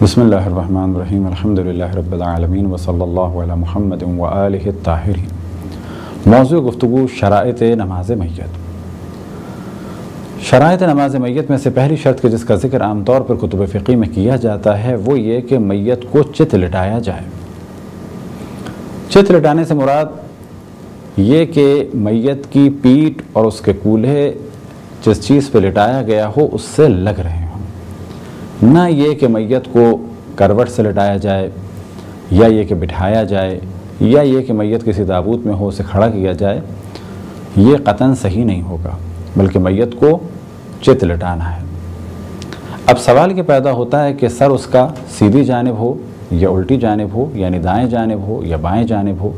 بسم اللہ الرحمن الرحیم الحمدللہ رب العالمین وصلی اللہ علی محمد وآلہ الطاہرین۔ موضوع گفتگو شرائط نماز میت۔ شرائط نماز میت میں سے پہلی شرط جس کا ذکر عام طور پر کتب فقہ میں کیا جاتا ہے وہ یہ کہ میت کو چت لٹایا جائے۔ چت لٹانے سے مراد یہ کہ میت کی پیٹھ اور اس کے کولہے جس چیز پہ لٹایا گیا ہو اس سے لگ رہے ہوں، نہ یہ کہ میت کو کروٹ سے لٹایا جائے یا یہ کہ بٹھایا جائے یا یہ کہ میت کسی تابوت میں ہو اسے کھڑا کیا جائے، یہ قطعاً صحیح نہیں ہوگا، بلکہ میت کو چت لٹانا ہے۔ اب سوال یہ پیدا ہوتا ہے کہ سر اس کا سیدھی جانب ہو یا الٹی جانب ہو، یعنی دائیں جانب ہو یا بائیں جانب ہو۔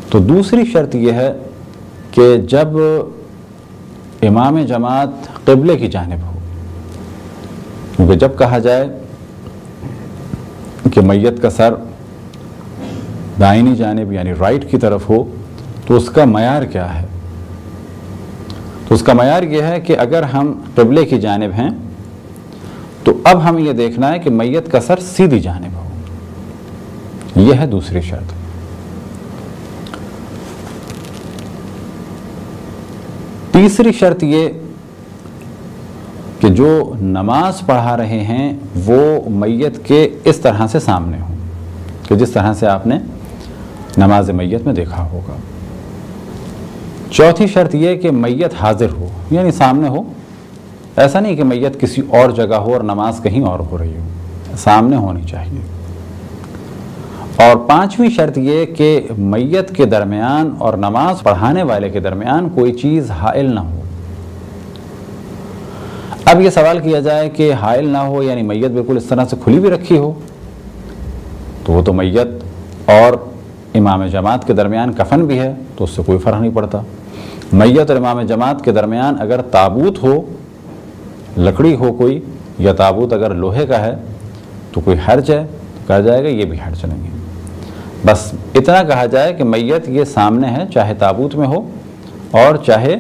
تو دوسری شرط یہ ہے کہ جب امام جماعت قبلے کی جانب ہو، کیونکہ جب کہا جائے کہ میت کا سر دائنی جانب یعنی رائٹ کی طرف ہو تو اس کا معیار کیا ہے؟ تو اس کا معیار یہ ہے کہ اگر ہم قبلے کی جانب ہیں تو اب ہمیں یہ دیکھنا ہے کہ میت کا سر سیدھی جانب ہو۔ یہ ہے دوسری شرط۔ تیسری شرط یہ کہ جو نماز پڑھا رہے ہیں وہ میت کے اس طرح سے سامنے ہوں کہ جس طرح سے آپ نے نماز میت میں دیکھا ہوگا۔ چوتھی شرط یہ کہ میت حاضر ہو، یعنی سامنے ہو، ایسا نہیں کہ میت کسی اور جگہ ہو اور نماز کہیں اور ہو رہی ہو، سامنے ہونی چاہیے۔ اور پانچویں شرط یہ کہ میت کے درمیان اور نماز پڑھانے والے کے درمیان کوئی چیز حائل نہ ہو۔ اب یہ سوال کیا جائے کہ حائل نہ ہو یعنی میت بالکل اس طرح سے کھلی بھی رکھی ہو، تو وہ تو میت اور امام جماعت کے درمیان کفن بھی ہے تو اس سے کوئی فرق نہیں پڑتا۔ میت اور امام جماعت کے درمیان اگر تابوت ہو، لکڑی ہو کوئی، یا تابوت اگر لوہے کا ہے تو کوئی حرج ہے؟ کہا جائے گا یہ بھی حرج نہیں ہے۔ بس اتنا کہا جائے کہ میت یہ سامنے ہے، چاہے تابوت میں ہو اور چاہے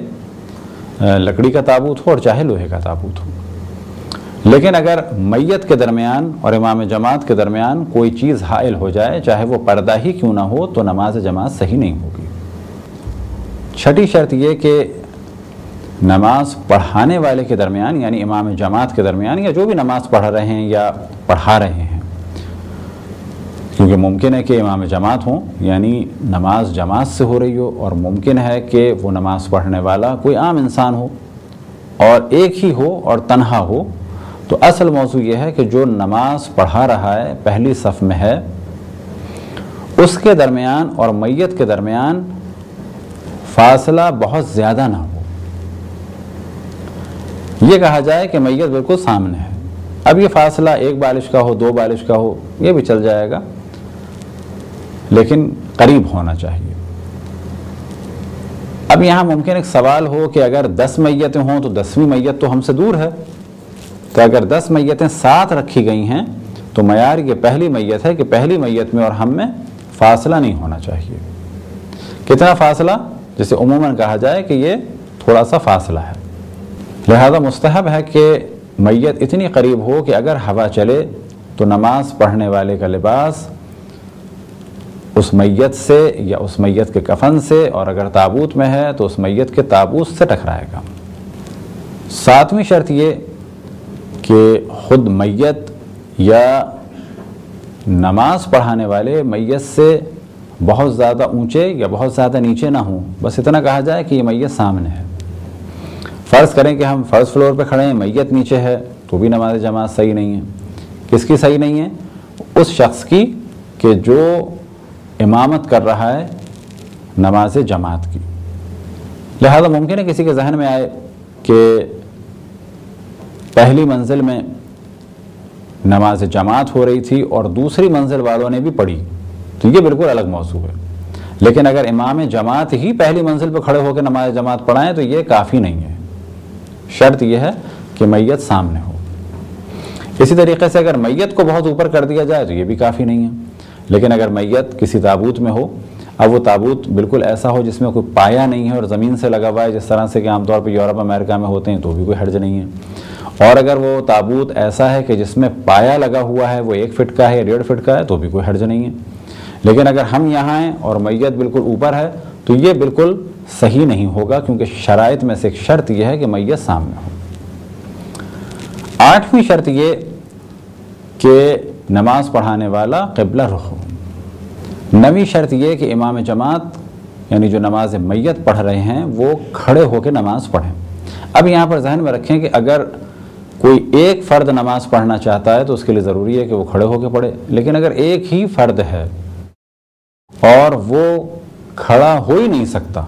لکڑی کا تابوت ہو اور چاہے لوہے کا تابوت ہو۔ لیکن اگر میت کے درمیان اور امام جماعت کے درمیان کوئی چیز حائل ہو جائے، چاہے وہ پردہ ہی کیوں نہ ہو، تو نماز جماعت صحیح نہیں ہوگی۔ چھٹی شرط یہ کہ نماز پڑھانے والے کے درمیان یعنی امام جماعت کے درمیان یا جو بھی نماز پڑھ رہے ہیں یا پڑھا رہے ہیں، کیونکہ ممکن ہے کہ امام جماعت ہوں یعنی نماز جماعت سے ہو رہی ہو، اور ممکن ہے کہ وہ نماز پڑھنے والا کوئی عام انسان ہو اور ایک ہی ہو اور تنہا ہو، تو اصل موضوع یہ ہے کہ جو نماز پڑھا رہا ہے پہلی صف میں ہے اس کے درمیان اور میت کے درمیان فاصلہ بہت زیادہ نہ ہو۔ یہ کہا جائے کہ میت بالکل سامنے ہے، اب یہ فاصلہ 1 بالش کا ہو، 2 بالش کا ہو، یہ بھی چل جائے گا، لیکن قریب ہونا چاہیے۔ اب یہاں ممکن ایک سوال ہو کہ اگر 10 میتیں ہوں تو 10ویں میت تو ہم سے دور ہے، تو اگر 10 میتیں ساتھ رکھی گئی ہیں تو معیار یہ پہلی میت ہے کہ پہلی میت میں اور ہم میں فاصلہ نہیں ہونا چاہیے۔ کتنا فاصلہ؟ جسے عموماً کہا جائے کہ یہ تھوڑا سا فاصلہ ہے۔ لہذا مستحب ہے کہ میت اتنی قریب ہو کہ اگر ہوا چلے تو نماز پڑھنے والے کا لباس اس میت سے یا اس میت کے کفن سے، اور اگر تابوت میں ہے تو اس میت کے تابوت سے ٹکرائے گا۔ 7ویں شرط یہ کہ خود میت یا نماز پڑھانے والے میت سے بہت زیادہ اونچے یا بہت زیادہ نیچے نہ ہوں، بس اتنا کہا جائے کہ یہ میت سامنے ہے۔ فرض کریں کہ ہم فرسٹ فلور پہ کھڑے ہیں، میت نیچے ہے، تو بھی نماز جماعت صحیح نہیں ہے۔ کس کی صحیح نہیں ہے؟ اس شخص کی کہ جو امامت کر رہا ہے نماز جماعت کی۔ لہذا ممکن ہے کسی کے ذہن میں آئے کہ پہلی منزل میں نماز جماعت ہو رہی تھی اور دوسری منزل والوں نے بھی پڑھی، تو یہ بالکل الگ موضوع ہے۔ لیکن اگر امام جماعت ہی پہلی منزل پہ کھڑے ہو کے نماز جماعت پڑھائیں تو یہ کافی نہیں ہے، شرط یہ ہے کہ میت سامنے ہو۔ اسی طریقے سے اگر میت کو بہت اوپر کر دیا جائے تو یہ بھی کافی نہیں ہے، لیکن اگر میت کسی تابوت میں ہو، اب وہ تابوت بالکل ایسا ہو جس میں کوئی پایا نہیں ہے اور زمین سے لگا ہوا ہے، جس طرح سے کہ عام طور پہ یورپ امریکہ میں ہوتے ہیں، تو بھی کوئی حرج نہیں ہے، اور اگر وہ تابوت ایسا ہے کہ جس میں پایا لگا ہوا ہے، وہ 1 فٹ کا ہے یا 1.5 فٹ کا ہے، تو بھی کوئی حرج نہیں ہے۔ لیکن اگر ہم یہاں ہیں اور میت بالکل اوپر ہے تو یہ بالکل صحیح نہیں ہوگا، کیونکہ شرائط میں سے ایک شرط یہ ہے کہ میت سامنے ہو۔ 8ویں شرط یہ کہ نماز پڑھانے والا قبلہ رخ ہو۔ 9ویں شرط یہ کہ امام جماعت یعنی جو نماز میت پڑھ رہے ہیں وہ کھڑے ہو کے نماز پڑھیں۔ اب یہاں پر ذہن میں رکھیں کہ اگر کوئی ایک فرد نماز پڑھنا چاہتا ہے تو اس کے لیے ضروری ہے کہ وہ کھڑے ہو کے پڑھے، لیکن اگر ایک ہی فرد ہے اور وہ کھڑا ہو ہی نہیں سکتا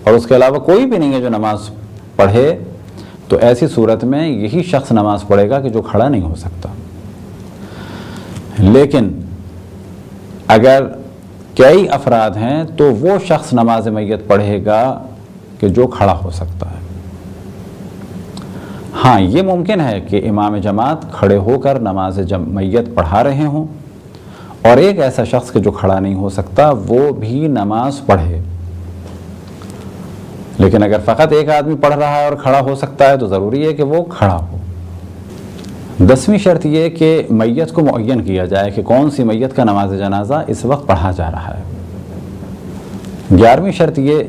اور اس کے علاوہ کوئی بھی نہیں ہے جو نماز پڑھے، تو ایسی صورت میں یہی شخص نماز پڑھے گا کہ جو کھڑا نہیں ہو سکتا۔ لیکن اگر کئی افراد ہیں تو وہ شخص نماز میت پڑھے گا کہ جو کھڑا ہو سکتا ہے۔ ہاں، یہ ممکن ہے کہ امام جماعت کھڑے ہو کر نماز میت پڑھا رہے ہوں اور ایک ایسا شخص کہ جو کھڑا نہیں ہو سکتا وہ بھی نماز پڑھے، لیکن اگر فقط ایک آدمی پڑھ رہا ہے اور کھڑا ہو سکتا ہے تو ضروری ہے کہ وہ کھڑا ہو۔ 10ویں شرط یہ کہ میت کو معین کیا جائے کہ کون سی میت کا نماز جنازہ اس وقت پڑھا جا رہا ہے۔ 11ویں شرط یہ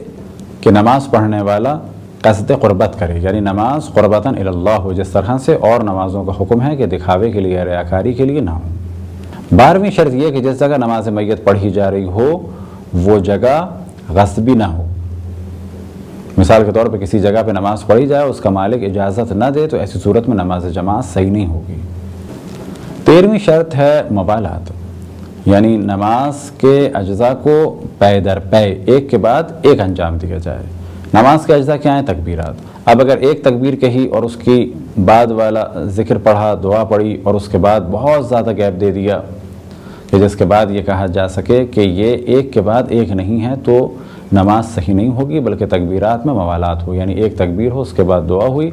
کہ نماز پڑھنے والا قصد قربت کرے، یعنی نماز قربتاً الی اللہ ہو، جس طرح سے اور نمازوں کا حکم ہے کہ دکھاوے کے لیے، ریاکاری کے لیے نہ ہو۔ 12ویں شرط یہ کہ جس جگہ نماز میت پڑھی جا رہی ہو وہ جگہ غصبی نہ ہو۔ مثال کے طور پہ کسی جگہ پہ نماز پڑھی جائے، اس کا مالک اجازت نہ دے، تو ایسی صورت میں نماز جماعت صحیح نہیں ہوگی۔ 13ویں شرط ہے مبالات، یعنی نماز کے اجزاء کو پے در پے ایک کے بعد ایک انجام دیا جائے۔ نماز کے اجزاء کیا ہیں؟ تکبیرات۔ اب اگر ایک تکبیر کہی اور اس کی بعد والا ذکر پڑھا، دعا پڑھی اور اس کے بعد بہت زیادہ گیپ دے دیا کہ جس کے بعد یہ کہا جا سکے کہ یہ ایک کے بعد ایک نہیں ہے، تو نماز صحیح نہیں ہوگی، بلکہ تکبیرات میں موالات ہو، یعنی ایک تکبیر ہو، اس کے بعد دعا ہوئی۔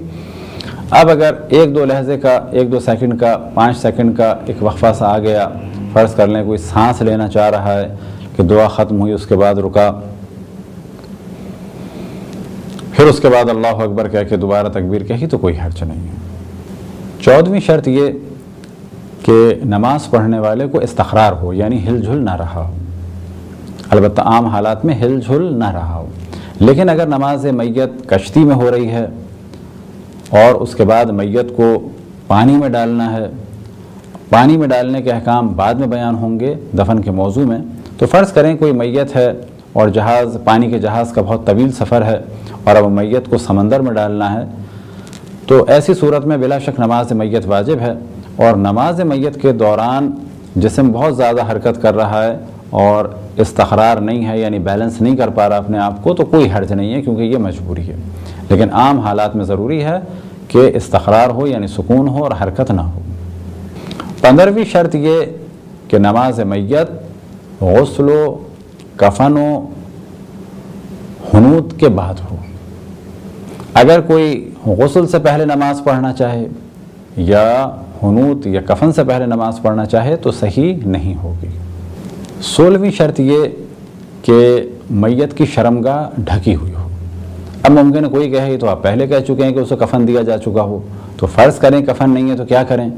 اب اگر 1-2 لحظے کا، 1-2 سیکنڈ کا، 5 سیکنڈ کا ایک وقفہ سا آ گیا، فرض کر لیں کوئی سانس لینا چاہ رہا ہے کہ دعا ختم ہوئی، اس کے بعد رکا، پھر اس کے بعد اللہ اکبر کہہ کے دوبارہ تکبیر کہی، تو کوئی حرج نہیں ہے۔ 14ویں شرط یہ کہ نماز پڑھنے والے کو استقرار ہو، یعنی ہل جھل نہ رہا ہو، البتہ عام حالات میں ہل جھل نہ رہا ہو۔ لیکن اگر نماز میت کشتی میں ہو رہی ہے اور اس کے بعد میت کو پانی میں ڈالنا ہے، پانی میں ڈالنے کے احکام بعد میں بیان ہوں گے دفن کے موضوع میں، تو فرض کریں کوئی میت ہے اور پانی کے جہاز کا بہت طویل سفر ہے اور اب میت کو سمندر میں ڈالنا ہے، تو ایسی صورت میں بلا شک نماز میت واجب ہے۔ اور نماز میت کے دوران جسم بہت زیادہ حرکت کر رہا ہے اور استقرار نہیں ہے، یعنی بیلنس نہیں کر پا رہا اپنے آپ کو، تو کوئی حرج نہیں ہے، کیونکہ یہ مجبوری ہے۔ لیکن عام حالات میں ضروری ہے کہ استقرار ہو، یعنی سکون ہو اور حرکت نہ ہو۔ 15ویں شرط یہ کہ نماز میت غسل و کفن و حنوط کے بعد ہو۔ اگر کوئی غسل سے پہلے نماز پڑھنا چاہے یا حنوط یا کفن سے پہلے نماز پڑھنا چاہے تو صحیح نہیں ہوگی۔ 16ویں شرط یہ کہ میت کی شرمگاہ ڈھکی ہوئی ہو۔ اب ممکن ہے کوئی کہے تو آپ پہلے کہہ چکے ہیں کہ اسے کفن دیا جا چکا ہو، تو فرض کریں کفن نہیں ہے تو کیا کریں؟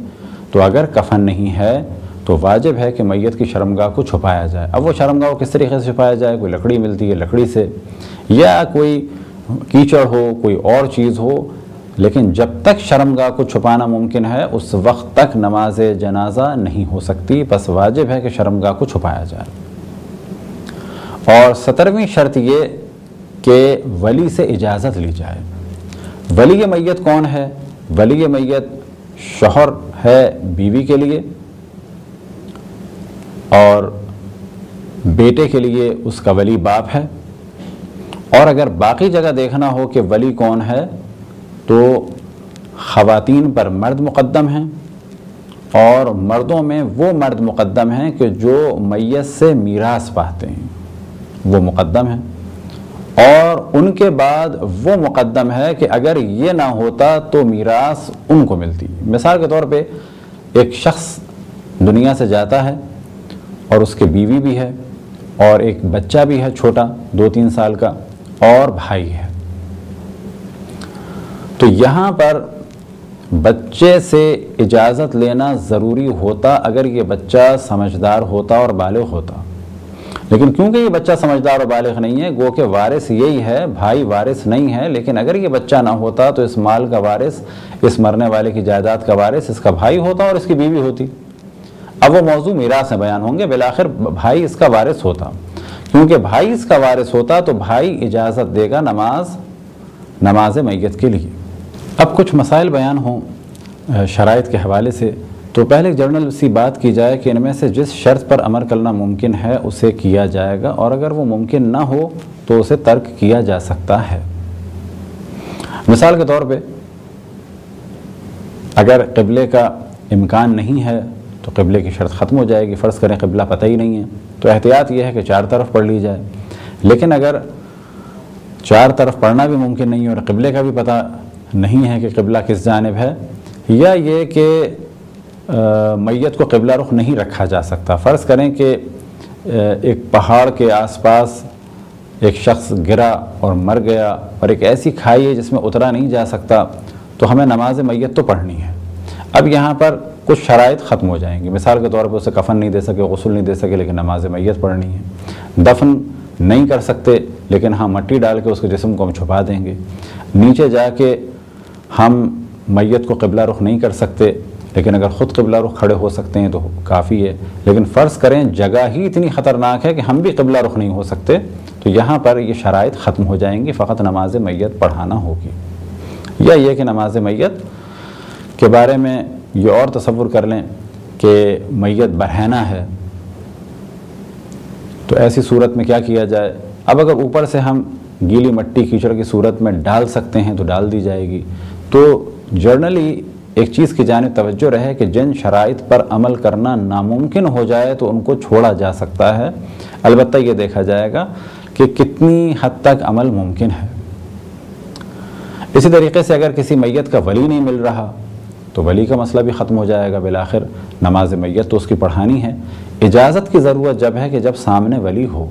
تو اگر کفن نہیں ہے تو واجب ہے کہ میت کی شرمگاہ کو چھپایا جائے۔ اب وہ شرمگاہ کو کس طریقے سے چھپایا جائے؟ کوئی لکڑی ملتی ہے، لکڑی سے، یا کوئی کیچڑ ہو، کوئی اور چیز ہو، لیکن جب تک شرمگاہ کو چھپانا ممکن ہے اس وقت تک نماز جنازہ نہیں ہو سکتی، بس واجب ہے کہ شرمگاہ کو چھپایا جائے۔ اور 17ویں شرط یہ کہ ولی سے اجازت لی جائے۔ ولی میت کون ہے؟ ولی میت شوہر ہے بیوی کے لیے، اور بیٹے کے لیے اس کا ولی باپ ہے۔ اور اگر باقی جگہ دیکھنا ہو کہ ولی کون ہے تو خواتین پر مرد مقدم ہیں، اور مردوں میں وہ مرد مقدم ہیں کہ جو میت سے میراث پاتے ہیں، وہ مقدم ہیں، اور ان کے بعد وہ مقدم ہے کہ اگر یہ نہ ہوتا تو میراث ان کو ملتی۔ مثال کے طور پہ ایک شخص دنیا سے جاتا ہے اور اس کے بیوی بھی ہے اور ایک بچہ بھی ہے چھوٹا 2-3 سال کا، اور بھائی ہے، تو یہاں پر بچے سے اجازت لینا ضروری ہوتا اگر یہ بچہ سمجھدار ہوتا اور بالغ ہوتا، لیکن کیونکہ یہ بچہ سمجھدار اور بالغ نہیں ہے، گو کہ وارث یہی ہے، بھائی وارث نہیں ہے، لیکن اگر یہ بچہ نہ ہوتا تو اس مال کا وارث، اس مرنے والے کی جائیداد کا وارث اس کا بھائی ہوتا اور اس کی بیوی ہوتی۔ اب وہ موضوع میراث میں بیان ہوں گے، بالآخر بھائی اس کا وارث ہوتا، کیونکہ بھائی اس کا وارث ہوتا تو بھائی اجازت دے گا نماز میت کے لیے۔ اب کچھ مسائل بیان ہوں شرائط کے حوالے سے، تو پہلے جنرل سی بات کی جائے کہ ان میں سے جس شرط پر عمل کرنا ممکن ہے اسے کیا جائے گا، اور اگر وہ ممکن نہ ہو تو اسے ترک کیا جا سکتا ہے۔ مثال کے طور پہ اگر قبلے کا امکان نہیں ہے تو قبلے کی شرط ختم ہو جائے گی۔ فرض کریں قبلہ پتہ ہی نہیں ہے تو احتیاط یہ ہے کہ 4 طرف پڑھ لی جائے، لیکن اگر 4 طرف پڑھنا بھی ممکن نہیں ہے اور قبلے کا بھی پتہ نہیں ہے کہ قبلہ کس جانب ہے، یا یہ کہ میت کو قبلہ رخ نہیں رکھا جا سکتا، فرض کریں کہ ایک پہاڑ کے آس پاس ایک شخص گرا اور مر گیا اور ایک ایسی کھائی ہے جس میں اترا نہیں جا سکتا، تو ہمیں نماز میت تو پڑھنی ہے۔ اب یہاں پر کچھ شرائط ختم ہو جائیں گی، مثال کے طور پر اسے کفن نہیں دے سکے، غسل نہیں دے سکے، لیکن نماز میت پڑھنی ہے۔ دفن نہیں کر سکتے، لیکن ہاں مٹی ڈال کے اس کے جسم کو ہم چھپا دیں گے۔ نیچے جا کے ہم میت کو قبلہ رخ نہیں کر سکتے، لیکن اگر خود قبلہ رخ کھڑے ہو سکتے ہیں تو کافی ہے، لیکن فرض کریں جگہ ہی اتنی خطرناک ہے کہ ہم بھی قبلہ رخ نہیں ہو سکتے، تو یہاں پر یہ شرائط ختم ہو جائیں گی، فقط نماز میت پڑھانا ہوگی۔ یا یہ کہ نماز میت کے بارے میں یہ اور تصور کر لیں کہ میت برہنہ ہے، تو ایسی صورت میں کیا کیا جائے؟ اب اگر اوپر سے ہم گیلی مٹی کیچڑ کی صورت میں ڈال سکتے ہیں تو ڈال دی جائے گی۔ تو جرنلی ایک چیز کی جانب توجہ رہے کہ جن شرائط پر عمل کرنا ناممکن ہو جائے تو ان کو چھوڑا جا سکتا ہے، البتہ یہ دیکھا جائے گا کہ کتنی حد تک عمل ممکن ہے۔ اسی طریقے سے اگر کسی میت کا ولی نہیں مل رہا تو ولی کا مسئلہ بھی ختم ہو جائے گا، بالآخر نماز میت تو اس کی پڑھانی ہے۔ اجازت کی ضرورت جب ہے کہ جب سامنے ولی ہو۔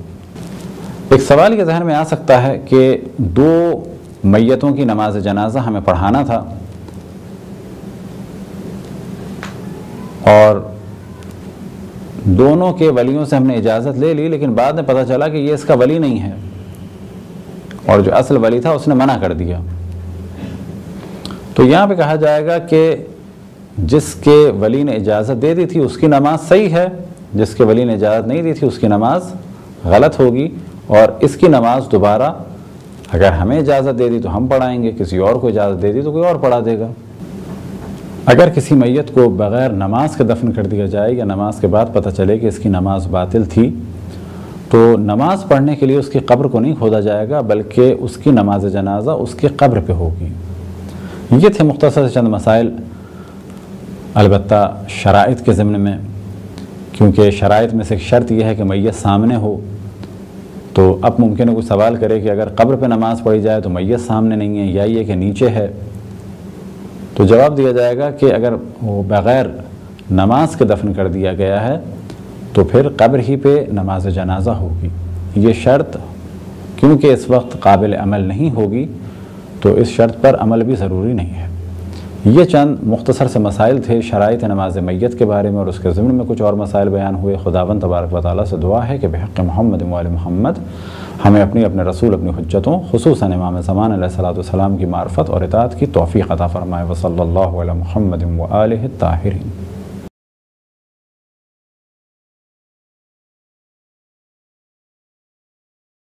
ایک سوال یہ ذہن میں آ سکتا ہے کہ 2 میتوں کی نماز جنازہ ہمیں پڑھانا تھا اور دونوں کے ولیوں سے ہم نے اجازت لے لی، لیکن بعد میں پتہ چلا کہ یہ اس کا ولی نہیں ہے اور جو اصل ولی تھا اس نے منع کر دیا، تو یہاں پہ کہا جائے گا کہ جس کے ولی نے اجازت دے دی تھی اس کی نماز صحیح ہے، جس کے ولی نے اجازت نہیں دی تھی اس کی نماز غلط ہوگی، اور اس کی نماز دوبارہ اگر ہمیں اجازت دے دی تو ہم پڑھائیں گے، کسی اور کو اجازت دے دی تو کوئی اور پڑھا دے گا۔ اگر کسی میت کو بغیر نماز کے دفن کر دیا جائے یا نماز کے بعد پتہ چلے کہ اس کی نماز باطل تھی، تو نماز پڑھنے کے لیے اس کی قبر کو نہیں کھودا جائے گا، بلکہ اس کی نماز جنازہ اس کی قبر پہ ہوگی۔ یہ تھے مختصر چند مسائل، البتہ شرائط کے ضمن میں، کیونکہ شرائط میں سے ایک شرط یہ ہے کہ میت سامنے ہو، تو اب ممکن ہے کوئی سوال کرے کہ اگر قبر پہ نماز پڑھی جائے تو میت سامنے نہیں ہے، یا یہ کہ نیچے ہے، تو جواب دیا جائے گا کہ اگر وہ بغیر نماز کے دفن کر دیا گیا ہے تو پھر قبر ہی پہ نماز جنازہ ہوگی۔ یہ شرط کیونکہ اس وقت قابل عمل نہیں ہوگی تو اس شرط پر عمل بھی ضروری نہیں ہے۔ یہ چند مختصر سے مسائل تھے شرائط نماز میت کے بارے میں، اور اس کے ضمن میں کچھ اور مسائل بیان ہوئے۔ خداوند تبارک و تعالیٰ سے دعا ہے کہ بحق محمد و آل محمد ہمیں اپنے رسول اپنی حجتوں خصوصاً امام زمان علیہ الصلوۃ والسلام کی معرفت اور اطاعت کی توفیق عطا فرمائے۔ وصلی اللہ علی محمد و آلہ الطاہرین۔